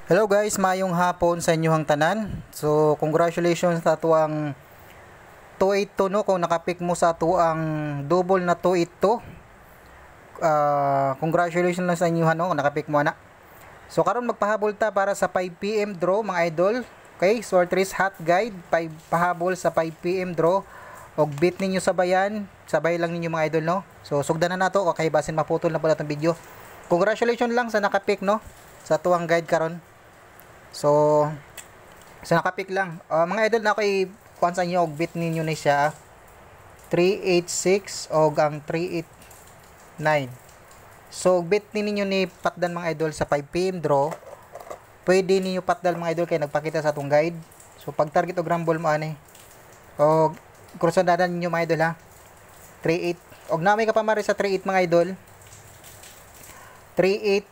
Hello guys, mayong hapon sa inyong tanan. So, congratulations sa tuang 282 no kung nakapik mo sa tuang double na 282. Congratulations lang sa inyo no kung nakapik mo na. So, karon magpahabol ta para sa 5 PM draw mga idol. Okay, Sortress Hot Guide, 5 pahabol sa 5 PM draw. Og beat ninyo sabayan, sabay lang ninyo mga idol no. So, sugdan na nato okay basin maputol na pala tong video. Congratulations lang sa nakapik no sa tuang guide karon. So, sa nakapik lang. Mga idol na ako'y kuhan sa inyo, og bit ninyo na siya. 386 o ang 389. So, bit ninyo ni patdan mga idol sa 5pm draw. Pwede ninyo patdal mga idol kay nagpakita sa atong guide. So, pag target o grumble mo ani. O, krusadadan ninyo mga idol ha. 38. Og namin ka pamari sa 38 mga idol. 38.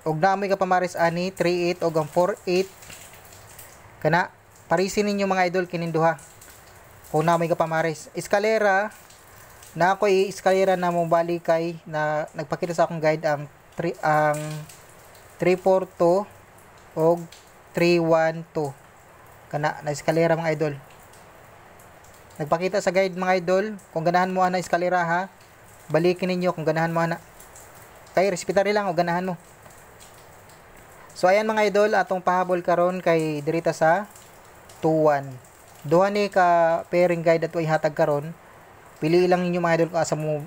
Og namoy ka pamaris ani 38 og ang 48 kana parisin ninyo mga idol kining duha kung namoy ka pamaris eskalera na ako eskalera na mo balikay na nagpakita sa akong guide ang 342 og 312 kana na eskalera mga idol nagpakita sa guide mga idol kung ganahan mo ana eskalera ha balikin ninyo kung ganahan mo ana kay respetari lang og ganahan mo. So ayan mga idol, atong pahabol karon kay dirita sa 21. Duha ni ka pairing guide ato ihatag karon. Pili lang ninyo mga idol kung asa mo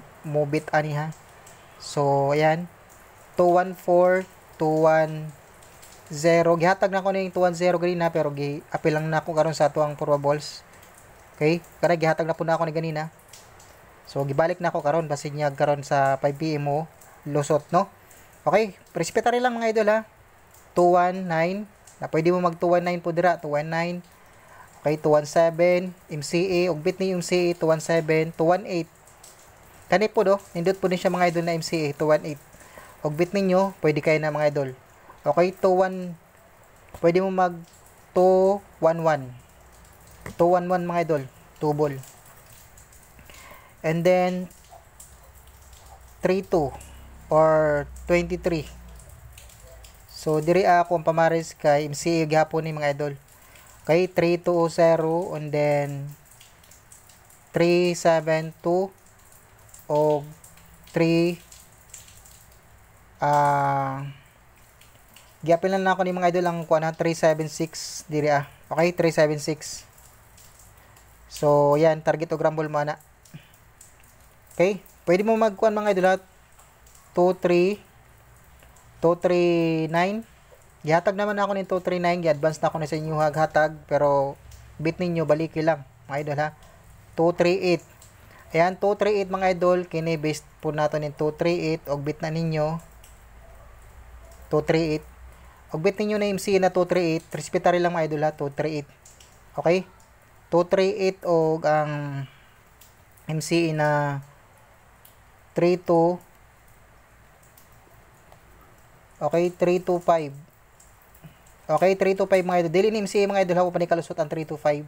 bit ani ha. So ayan, 214, 210. Gihatag na ko ning 210 ganina pero apil lang na ako karon sa atuang probables. Okay? Kada gihatag na po na ako ni ganina. So gibalik na ako karon basin niya karon sa 5 PM mo lusot no. Okay, respetari lang mga idol ha. 219 na pwede mo mag 219 po dira 219 okay 217 MCA og bit ni MCA 217 218 kani po do nindot po din siya mga idol na MCA 218 og bit ninyo pwede kayo na mga idol okay 21 pwede mo mag 211 211 mga idol tubol and then 32 or 23. So diri ako ang pamaris kay MCA gihapon ni mga idol. Kay 3220 and then 372 o 3 gihapon lang ako ni mga idol ang kuan 376 diri Okay, 376. So yan target o grumble mo na. Okay, pwede mo magkuan mga idol 239 gihatag naman ako ng 239 gi-advance na ako na sa inyo hatag pero bit ninyo baliki lang mga idol ha 238 ayan 238 mga idol kini based po nato ng 238 og bit na ninyo 238 og bit ninyo na MC na 238 respetari lang mga idol ha 238 okay 238 og ang MC na 32 okay, 325. Okay, 325 mga idol. Dili ni MCA mga idol, hapo pa ni kalusot ang 325.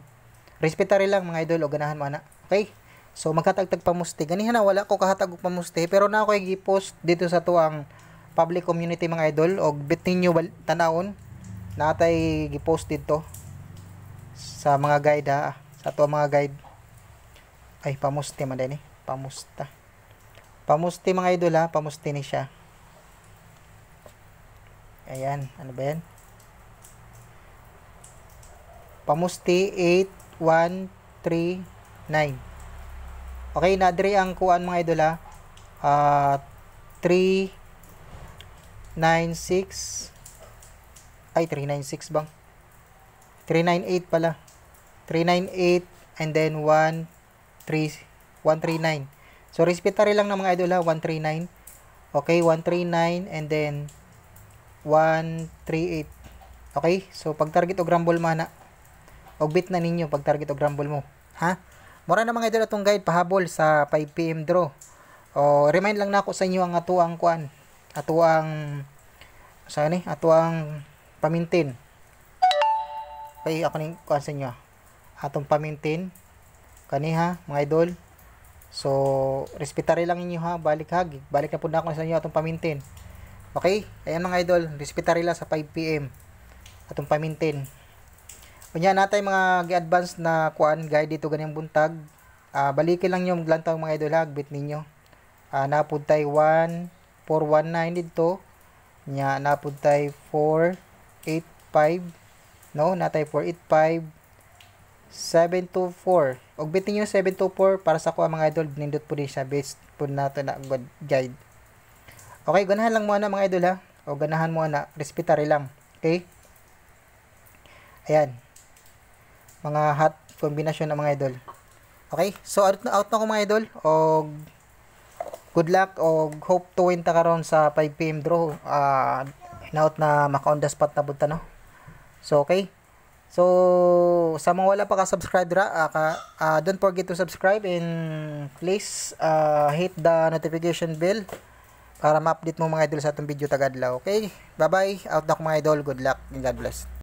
Respetary lang mga idol o ganahan mo na. Okay? So maghatag-tag pamusti. Ganihan na wala ko kahatag og pamusti pero na ako gi-post dito sa tuang public community mga idol og bit ninyo tanawon natay gi-post dito sa mga guide ha. Sa tuang mga guide. Ay pamusti man din pamusta. Pamusti mga idol ha, pamusti ni siya. Ayan, ano ba yan? Pamusti 8139. Okay, nadri ang kuan mga idol ha. 396 ay 396 bang? 398 pala. 398 and then 139. So respetary lang ng mga idol ha, 139. Okay, 139 and then 138. Okay? So pag target o grumble mana og bit na ninyo pag target o grumble mo. Ha? Mura na mga idol atong guide pahabol sa 5 PM draw. O remind lang nako sa inyo ang atuang kuan. Atuang pamintin. Okay, ako ning kuan sa inyo. Atong pamintin kaniha mga idol. So respetary lang ninyo ha, balik na pud na ako sa inyo atong pamintin. Okay? Ayan mga idol, respetary lang sa 5 PM. atong pamintin. Kunya natay mga gi-advance na kuan guide dito ganyang buntag. Balikin lang yung lantaw mga idol ha, bit ninyo. Napud tay 1419 dito. Nya napud tay 485 no, natay 485 724. Og bit ninyo 724 para sa kuha mga idol, nindot po din siya based po nato na guide. Okay, ganahan lang mo na mga idol ha. O ganahan mo na, respetary lang. Okay? Ayan. Mga hot kombinasyon ng mga idol. Okay? So out na ko mga idol. Og good luck og hope to win ta karon sa 5 PM draw. Hinaut na maka on the spot na bunta no. So okay. So sa mga wala pa ka subscribe don't forget to subscribe and please hit the notification bell para ma-update mo mga idol sa atong video tagadlaw. Okay? Bye-bye. Out na ko mga idol. Good luck and God bless.